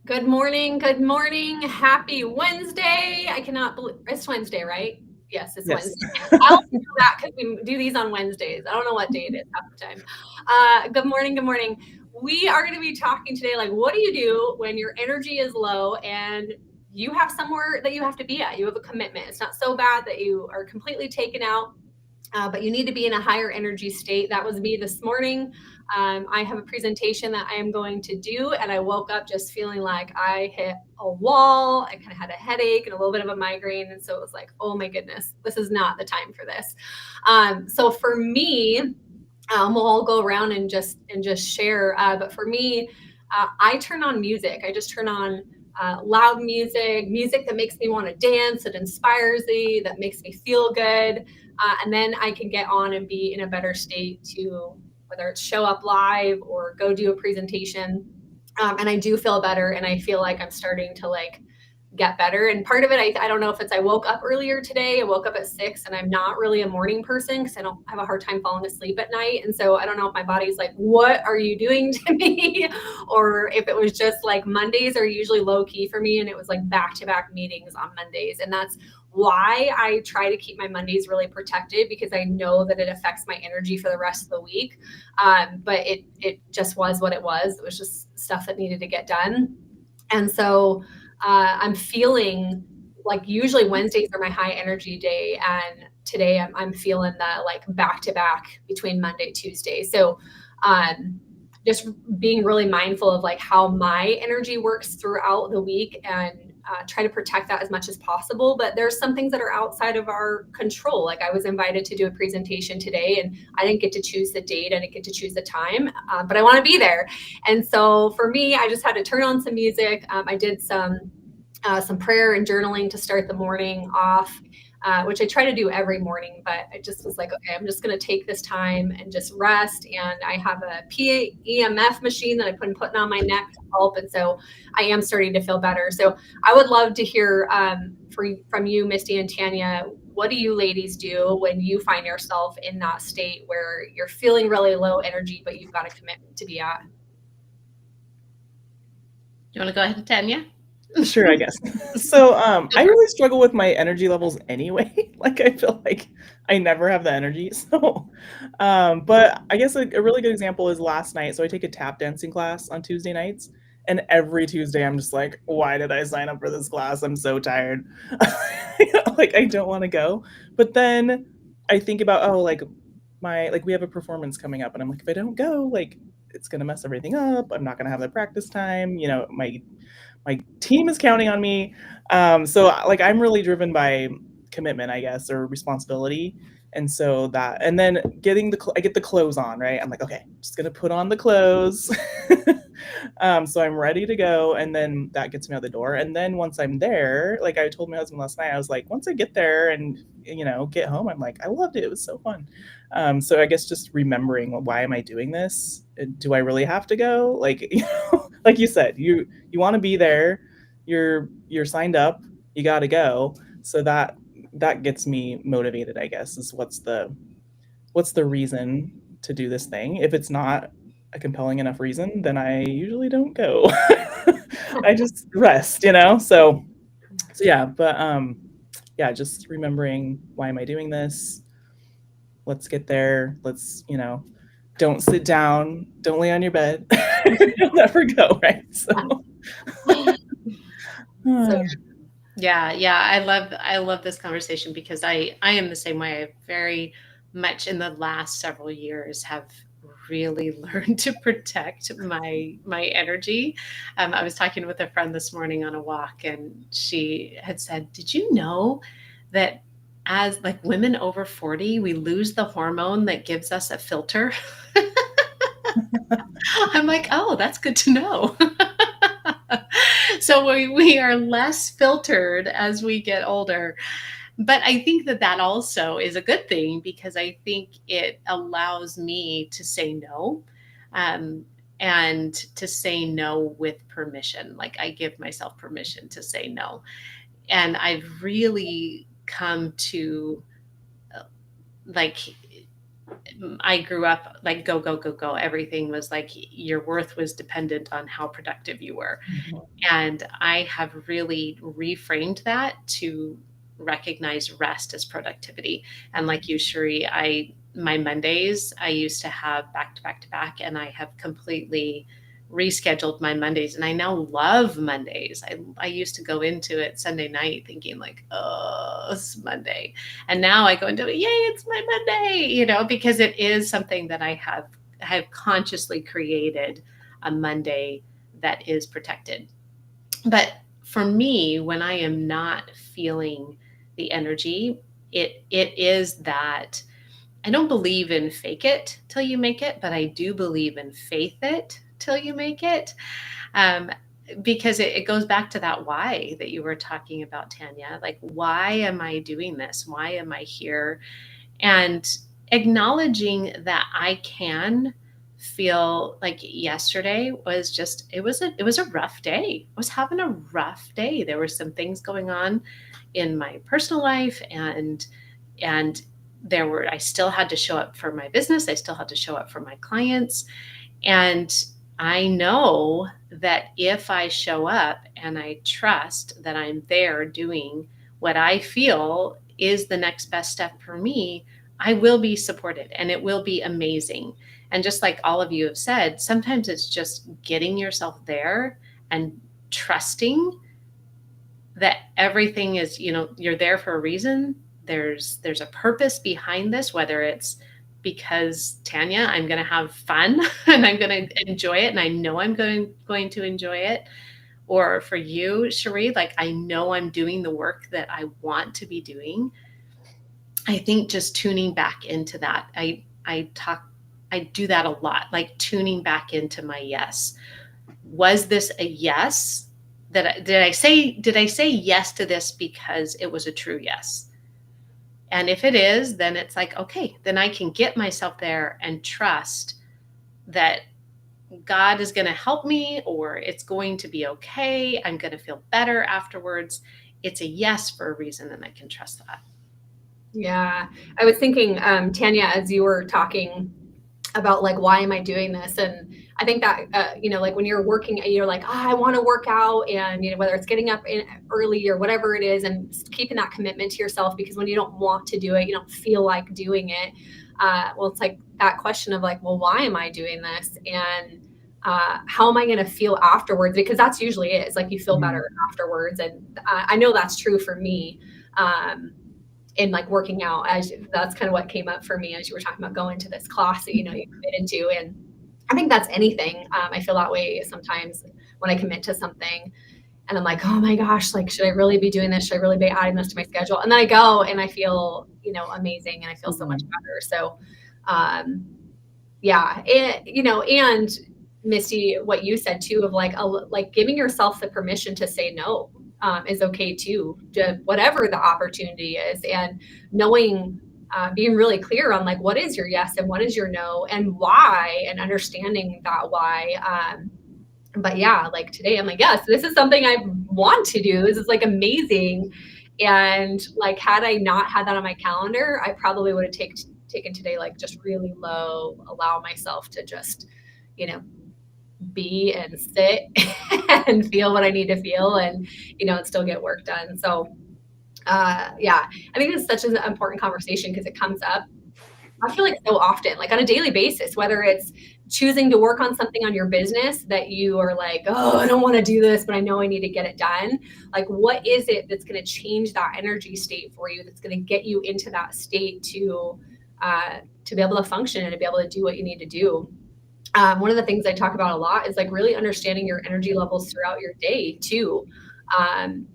Good morning. Good morning. Happy Wednesday. I cannot believe it's Wednesday, right? Yes, it's Yes. Wednesday. I only know that because we do these on Wednesdays. I don't know what day it is half the time. Good morning. Good morning. We are going to be talking today, like, what do you do when your energy is low and you have somewhere that you have to be at? You have a commitment. It's not so bad that you are completely taken out, but you need to be in a higher energy state. That was me this morning. I have a presentation that I am going to do, and I woke up just feeling like I hit a wall. I kind of had a headache and a little bit of a migraine. And so it was like, oh my goodness, this is not the time for this. So for me, we'll all go around and just share. But for me, I turn on music. I just turn on loud music that makes me want to dance, that inspires me, that makes me feel good. And then I can get on and be in a better state to whether it's show up live or go do a presentation. And I do feel better, and I feel like I'm starting to like get better. And part of it, I don't know if it's I woke up earlier today. I woke up at 6, and I'm not really a morning person because I don't have a hard time falling asleep at night. And so I don't know if my body's like, what are you doing to me? Or if it was just like Mondays are usually low key for me, and it was like back to back meetings on Mondays. And that's why I try to keep my Mondays really protected, because I know that it affects my energy for the rest of the week. But it just was what it was. It was just stuff that needed to get done. And so I'm feeling like usually Wednesdays are my high energy day, and today I'm feeling that like back to back between Monday, Tuesday. So just being really mindful of like how my energy works throughout the week, and try to protect that as much as possible. But there's some things that are outside of our control. Like I was invited to do a presentation today, and I didn't get to choose the date, I didn't get to choose the time, but I want to be there. And so for me, I just had to turn on some music. I did some prayer and journaling to start the morning off, which I try to do every morning. But I just was like, okay, I'm just going to take this time and just rest. And I have a PEMF machine that I've been putting on my neck to help. And so I am starting to feel better. So I would love to hear from you, Misty and Tanya. What do you ladies do when you find yourself in that state where you're feeling really low energy, but you've got a commitment to be at? You want to go ahead, Tanya? Sure, I guess. So, I really struggle with my energy levels anyway. Like, I feel like I never have the energy. So, but I guess a really good example is last night. So I take a tap dancing class on Tuesday nights, and every Tuesday I'm just like, why did I sign up for this class? I'm so tired. Like, I don't want to go. But then I think about, oh, like we have a performance coming up, and I'm like, if I don't go, like it's gonna mess everything up. I'm not gonna have the practice time. My team is counting on me. So like I'm really driven by commitment, I guess, or responsibility. And so that, and then I get the clothes on, right? I'm like, okay, I'm just gonna put on the clothes. So I'm ready to go, and then that gets me out the door. And then once I'm there, like I told my husband last night, I was like, once I get there and get home, I'm like, I loved it. It was so fun. So I guess just remembering, well, why am I doing this? Do I really have to go? Like like you said, you want to be there. You're signed up. You got to go. So that gets me motivated, I guess. Is what's the reason to do this thing? If it's not a compelling enough reason, then I usually don't go. I just rest. So yeah, but yeah, just remembering, why am I doing this? Let's get there. Let's don't sit down, don't lay on your bed. You'll never go, right? So So Yeah, I love this conversation because I am the same way. I very much in the last several years have really learned to protect my energy. I was talking with a friend this morning on a walk, and she had said, "Did you know that as like women over 40, we lose the hormone that gives us a filter?" I'm like, "Oh, that's good to know." So we are less filtered as we get older. But I think that that also is a good thing because I think it allows me to say no, um, and to say no with permission. Like I give myself permission to say no. And I've really come to like I grew up like go, go, go, go. Everything was like your worth was dependent on how productive you were. And I have really reframed that to recognize rest as productivity. And like you, Cherie, my Mondays, I used to have back to back to back, and I have completely rescheduled my Mondays. And I now love Mondays. I used to go into it Sunday night thinking like, oh, it's Monday. And now I go into it, yay, it's my Monday, because it is something that I have consciously created a Monday that is protected. But for me, when I am not feeling the energy, it is that I don't believe in fake it till you make it, but I do believe in faith it till you make it. Um, because it goes back to that why that you were talking about, Tanya. Like, why am I doing this? Why am I here? And acknowledging that I can feel like yesterday was just it was a rough day. I was having a rough day. There were some things going on in my personal life, and I still had to show up for my business. I still had to show up for my clients. And I know that if I show up and I trust that I'm there doing what I feel is the next best step for me, I will be supported and it will be amazing. And just like all of you have said, sometimes it's just getting yourself there and trusting that everything is, you're there for a reason. There's a purpose behind this, whether it's because Tanya, I'm going to have fun and I'm going to enjoy it. And I know I'm going to enjoy it. Or for you, Cherie, like I know I'm doing the work that I want to be doing. I think just tuning back into that. I do that a lot, like tuning back into my yes. Was this a yes? Did I say yes to this because it was a true yes? And if it is, then it's like, okay, then I can get myself there and trust that God is going to help me, or it's going to be okay. I'm going to feel better afterwards. It's a yes for a reason, and I can trust that. Yeah. I was thinking, Tanya, as you were talking about like, why am I doing this? And I think that, like when you're working, you're like, I want to work out, and, whether it's getting up early or whatever it is, and keeping that commitment to yourself, because when you don't want to do it, you don't feel like doing it. Well, it's like that question of like, well, why am I doing this? And how am I going to feel afterwards? Because that's usually it. It's like you feel better afterwards. And I know that's true for me. In like working out, that's kind of what came up for me as you were talking about going to this class that you committed to. And I think that's anything. I feel that way sometimes when I commit to something and I'm like, oh my gosh, like, should I really be doing this? Should I really be adding this to my schedule? And then I go and I feel, amazing, and I feel so much better. So, and Misty, what you said too, of like giving yourself the permission to say no. Is okay too, to whatever the opportunity is, and knowing, being really clear on like what is your yes and what is your no and why, and understanding that why. But yeah, like today I'm like, yes, this is something I want to do. This is like amazing. And like, had I not had that on my calendar, I probably would have taken today like just really low, allow myself to just, be and sit and feel what I need to feel, and and still get work done. So I think it's such an important conversation because it comes up, I feel like, so often, like on a daily basis, whether it's choosing to work on something on your business that you are like, oh, I don't want to do this, but I know I need to get it done. Like, what is it that's going to change that energy state for you, that's going to get you into that state to be able to function and to be able to do what you need to do? One of the things I talk about a lot is like really understanding your energy levels throughout your day too,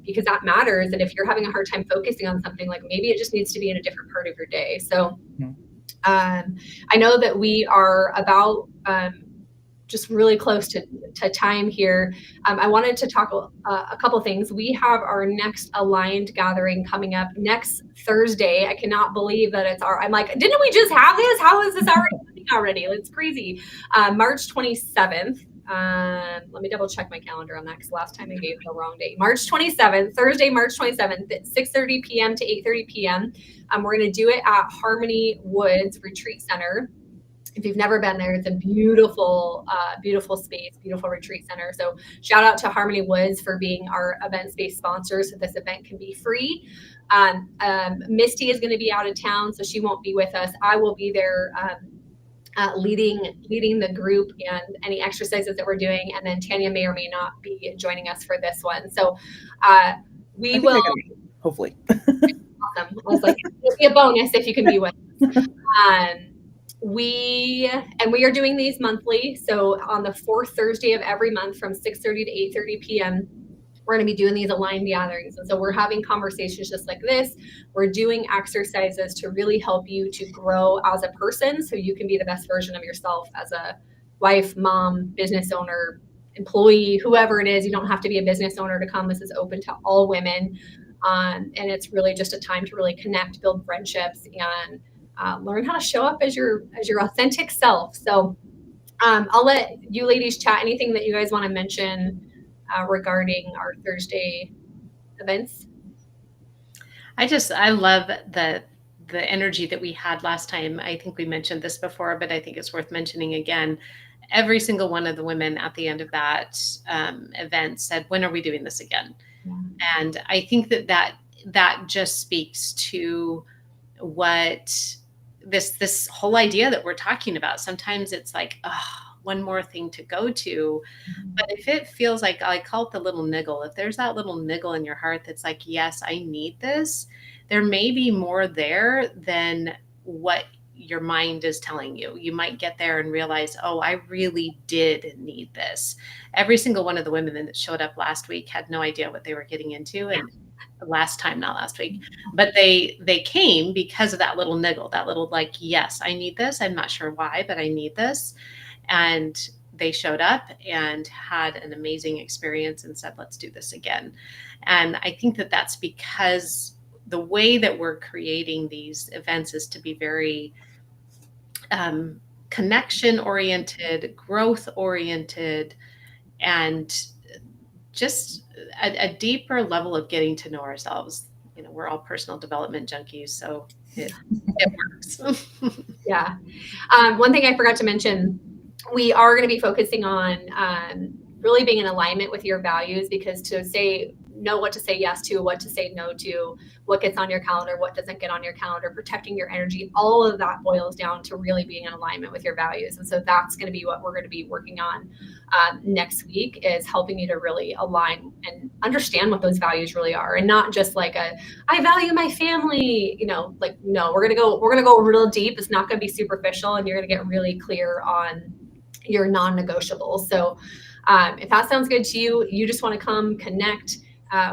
because that matters. And if you're having a hard time focusing on something, like maybe it just needs to be in a different part of your day. So I know that we are about just really close to time here. I wanted to talk a couple things. We have our next Aligned gathering coming up next Thursday. I cannot believe that I'm like, didn't we just have this? How is this already? It's crazy. March 27th. Let me double check my calendar on that because last time I gave the wrong date. March 27th, Thursday, March 27th at 6:30 p.m. to 8:30 p.m. We're going to do it at Harmony Woods Retreat Center. If you've never been there, it's a beautiful, beautiful space, beautiful retreat center. So shout out to Harmony Woods for being our event space sponsor. So this event can be free. Misty is going to be out of town, so she won't be with us. I will be there leading the group and any exercises that we're doing. And then Tanya may or may not be joining us for this one. So we will. Hopefully. Awesome. I was like, it'll be a bonus if you can be with us. We are doing these monthly. So on the fourth Thursday of every month from 6:30 to 8:30 p.m., we're going to be doing these aligned gatherings. And so we're having conversations just like this. We're doing exercises to really help you to grow as a person so you can be the best version of yourself as a wife, mom, business owner, employee, whoever it is. You don't have to be a business owner to come. This is open to all women. And it's really just a time to really connect, build friendships, and learn how to show up as your authentic self. So I'll let you ladies chat. Anything that you guys want to mention regarding our Thursday events? I love the energy that we had last time. I think we mentioned this before, but I think it's worth mentioning again. Every single one of the women at the end of that event said, "When are we doing this again?" Yeah. And I think that just speaks to what this whole idea that we're talking about. Sometimes it's like, one more thing to go to. But if it feels like, I call it the little niggle, if there's that little niggle in your heart that's like, yes, I need this, there may be more there than what your mind is telling you. You might get there and realize, oh, I really did need this. Every single one of the women that showed up last week had no idea what they were getting into. And not last week, but they came because of that little niggle, that little like, yes, I need this. I'm not sure why, but I need this. And they showed up and had an amazing experience and said, let's do this again. And I think that that's because the way that we're creating these events is to be very connection oriented, growth oriented, and just a deeper level of getting to know ourselves. You know, we're all personal development junkies, so it works. Yeah. One thing I forgot to mention, we are going to be focusing on really being in alignment with your values, because to know what to say yes to, what to say no to, what gets on your calendar, what doesn't get on your calendar, protecting your energy, all of that boils down to really being in alignment with your values. And so that's going to be what we're going to be working on next week, is helping you to really align and understand what those values really are, and not just like I value my family, like, no, we're going to go real deep. It's not going to be superficial, and you're going to get really clear on your non-negotiables. So if that sounds good to you, you just want to come connect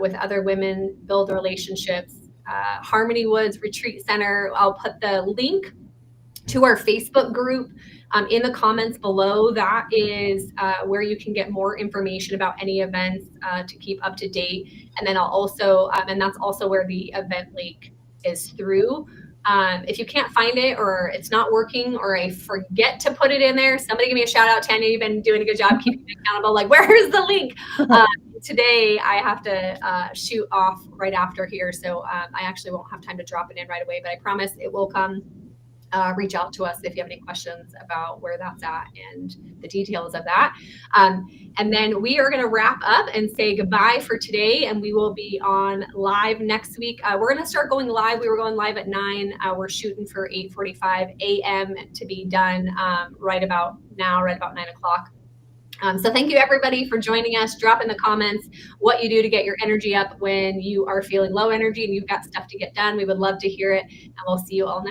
with other women, build relationships. Harmony Woods Retreat Center. I'll put the link to our Facebook group in the comments below. That is where you can get more information about any events to keep up to date. And then I'll also, and that's also where the event link is through. If you can't find it, or it's not working, or I forget to put it in there, somebody give me a shout out. Tanya, you've been doing a good job keeping me accountable. Like, where's the link? Today I have to shoot off right after here, so I actually won't have time to drop it in right away, but I promise it will come. Reach out to us if you have any questions about where that's at and the details of that. And then we are going to wrap up and say goodbye for today, and we will be on live next week. We're going to start going live. We were going live at 9. We're shooting for 8:45 a.m. to be done right about 9 o'clock. So thank you everybody for joining us. Drop in the comments what you do to get your energy up when you are feeling low energy and you've got stuff to get done. We would love to hear it, and we'll see you all next